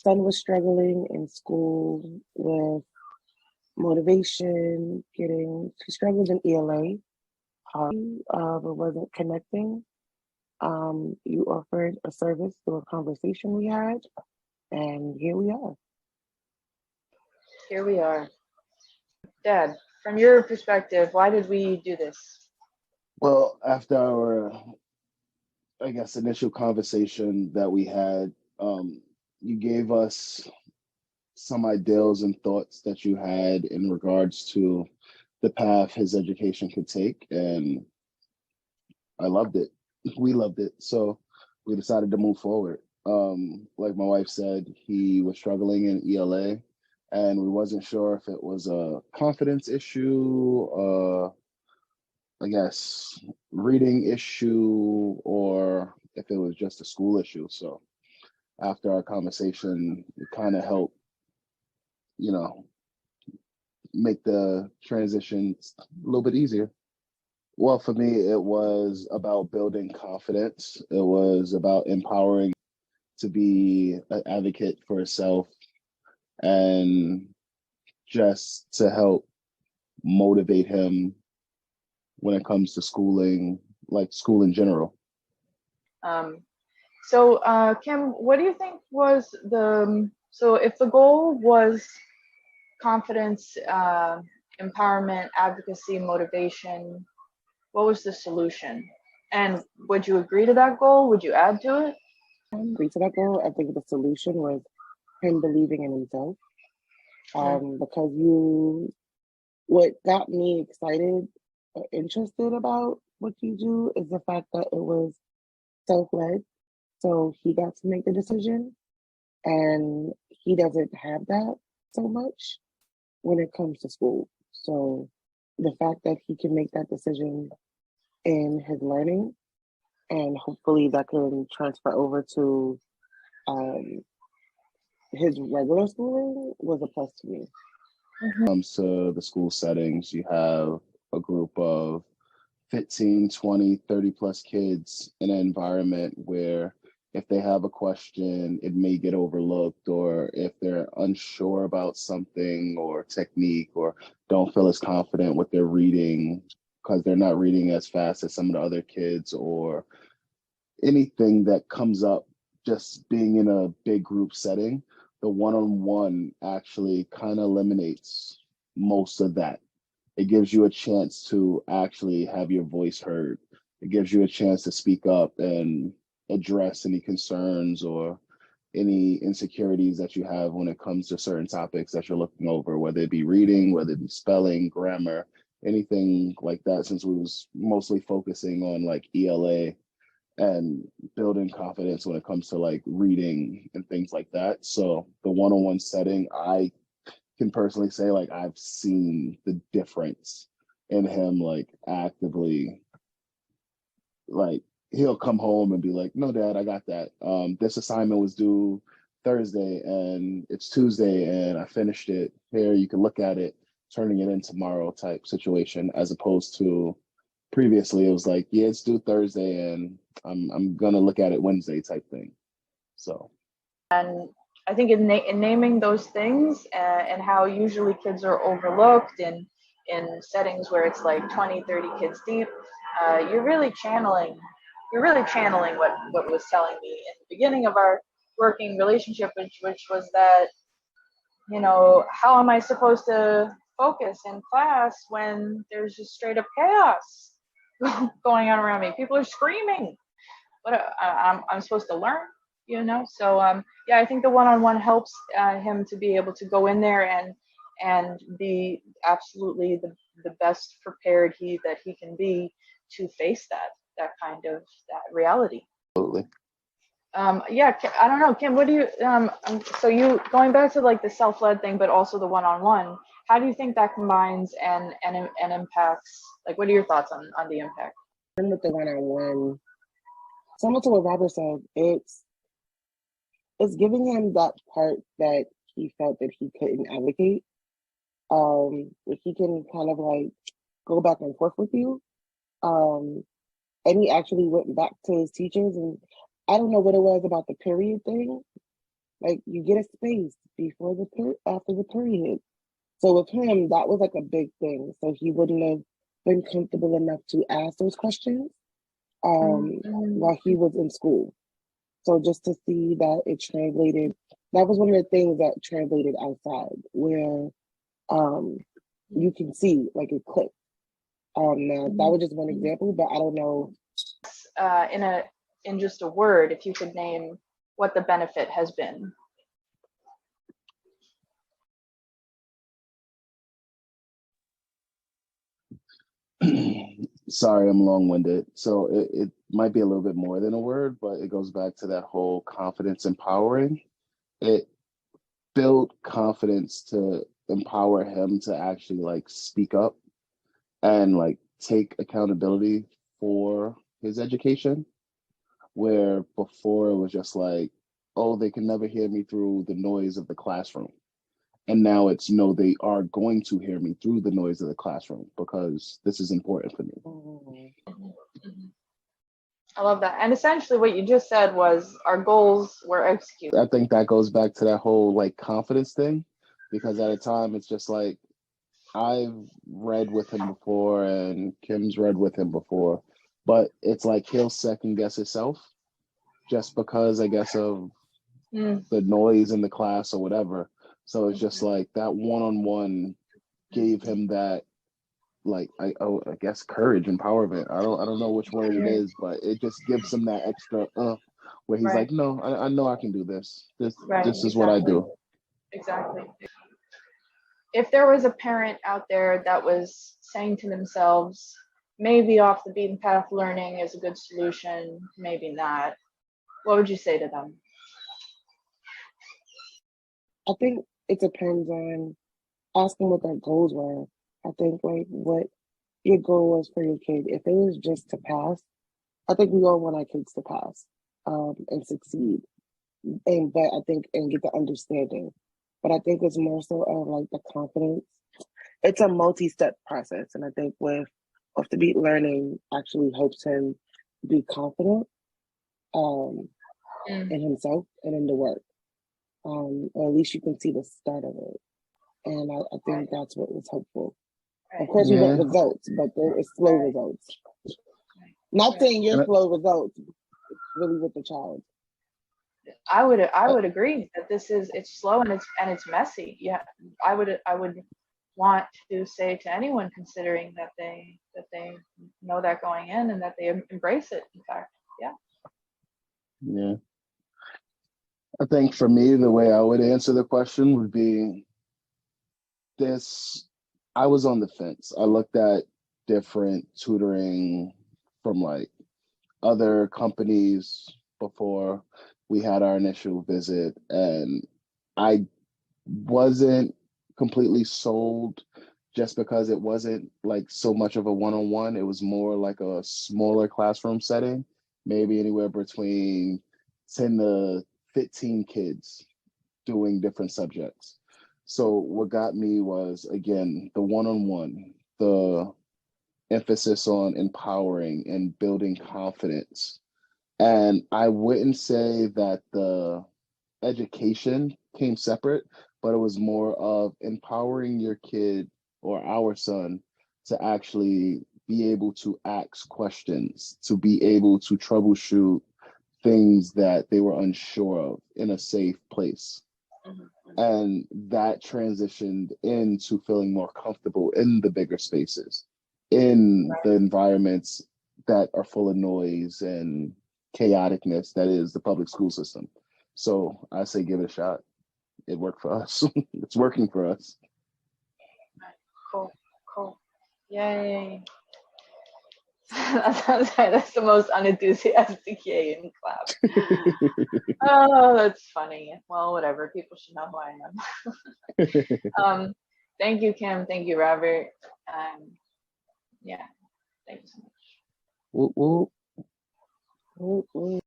son was struggling in school with motivation, he struggled in ELA, but wasn't connecting. You offered a service through a conversation we had, and here we are. Here we are. Dad, from your perspective, why did we do this? Well, after our, I guess, initial conversation that we had, you gave us some ideals and thoughts that you had in regards to the path his education could take, and I loved it. We loved it, so we decided to move forward. Like my wife said, he was struggling in ELA, and we wasn't sure if it was a confidence issue, I guess reading issue, or if it was just a school issue. So after our conversation, it kind of helped, make the transition a little bit easier. Well, for me, it was about building confidence. It was about empowering to be an advocate for herself, and just to help motivate him when it comes to schooling, like school in general. So Kim, what do you think was so if the goal was confidence, empowerment, advocacy, motivation, what was the solution? And would you agree to that goal? Would you add to it? I agree to that goal. I think the solution was him believing in himself. Because what got me excited or interested about what you do is the fact that it was self-led. So he got to make the decision, and he doesn't have that so much when it comes to school. So the fact that he can make that decision in his learning, and hopefully that can transfer over to his regular schooling, was a plus to me. When it comes to the school settings, you have a group of 15, 20, 30 plus kids in an environment where if they have a question, it may get overlooked, or if they're unsure about something or technique, or don't feel as confident with their reading because they're not reading as fast as some of the other kids, or anything that comes up just being in a big group setting, the one-on-one actually kind of eliminates most of that. It gives you a chance to actually have your voice heard. It gives you a chance to speak up and address any concerns or any insecurities that you have when it comes to certain topics that you're looking over, whether it be reading, whether it be spelling, grammar, anything like that, since we was mostly focusing on like ELA and building confidence when it comes to like reading and things like that. So the one-on-one setting, I can personally say like I've seen the difference in him, like actively, like he'll come home and be like, no, Dad, I got that. This assignment was due Thursday and it's Tuesday and I finished it. Here, you can look at it, turning it in tomorrow type situation, as opposed to previously it was like, yeah, it's due Thursday and I'm gonna look at it Wednesday type thing. So. And I think in naming those things and how usually kids are overlooked in settings where it's like 20, 30 kids deep, you're really channeling what was telling me in the beginning of our working relationship, which was that, how am I supposed to focus in class when there's just straight up chaos going on around me? People are screaming. I'm supposed to learn, So yeah, I think the one-on-one helps him to be able to go in there and be absolutely the best prepared that he can be to face that kind of that reality. Absolutely. Yeah, I don't know, Kim, what do you so you going back to like the self-led thing, but also the one-on-one, how do you think that combines and impacts, like what are your thoughts on the impact? And with the one-on-one, similar to what Robert said, it's giving him that part that he felt that he couldn't advocate. Where he can kind of like go back and forth with you. And he actually went back to his teachers, and I don't know what it was about the period thing Like you get a space before after the period. So with him, that was like a big thing. So he wouldn't have been comfortable enough to ask those questions while he was in school. So just to see that it translated, that was one of the things that translated outside, where you can see like it clicked. Now that was just one example, but I don't know. In just a word, if you could name what the benefit has been. Sorry, I'm long-winded. So it might be a little bit more than a word, but it goes back to that whole confidence empowering. It built confidence to empower him to actually like speak up and like take accountability for his education, where before it was just like, oh, they can never hear me through the noise of the classroom. And now it's no, they are going to hear me through the noise of the classroom because this is important for me. I love that. And essentially what you just said was our goals were executed. I think that goes back to that whole like confidence thing, because at a time it's just like, I've read with him before and Kim's read with him before, but it's like he'll second guess himself just because I guess of the noise in the class or whatever. So it's just like that one-on-one gave him that like I guess courage, empowerment. I don't know which word it is, but it just gives him that extra where he's like, no, I know I can do this. This is what I do. Exactly. If there was a parent out there that was saying to themselves, maybe off the beaten path learning is a good solution, maybe not, what would you say to them? I think it depends on asking what their goals were. I think like what your goal was for your kid. If it was just to pass, I think we all want our kids to pass and succeed. But I think and get the understanding. But I think it's more so of like the confidence. It's a multi-step process, and I think with off the beat learning actually helps him be confident in himself and in the work. Or at least you can see the start of it. And I think that's what was helpful. Of course, we want results, but it's slow results. Not saying your slow results, it's really with the child. I would agree that it's slow and it's messy. Yeah, I would want to say to anyone considering that they know that going in and that they embrace it. In fact, yeah. I think for me, the way I would answer the question would be this. I was on the fence. I looked at different tutoring from like other companies before we had our initial visit, and I wasn't completely sold just because it wasn't like so much of a one-on-one. It was more like a smaller classroom setting, maybe anywhere between 10 to 15 kids doing different subjects. So what got me was, again, the one-on-one, the emphasis on empowering and building confidence. And I wouldn't say that the education came separate, but it was more of empowering your kid or our son to actually be able to ask questions, to be able to troubleshoot things that they were unsure of in a safe place. And that transitioned into feeling more comfortable in the bigger spaces, in the environments that are full of noise and chaoticness that is the public school system. So I say give it a shot. It worked for us. It's working for us. Cool. Yay. That's the most unenthusiastic yay in class. Oh, that's funny. Well, whatever. People should know who I am. Thank you, Kim. Thank you, Robert. Yeah, thank you so much. Woo, woo.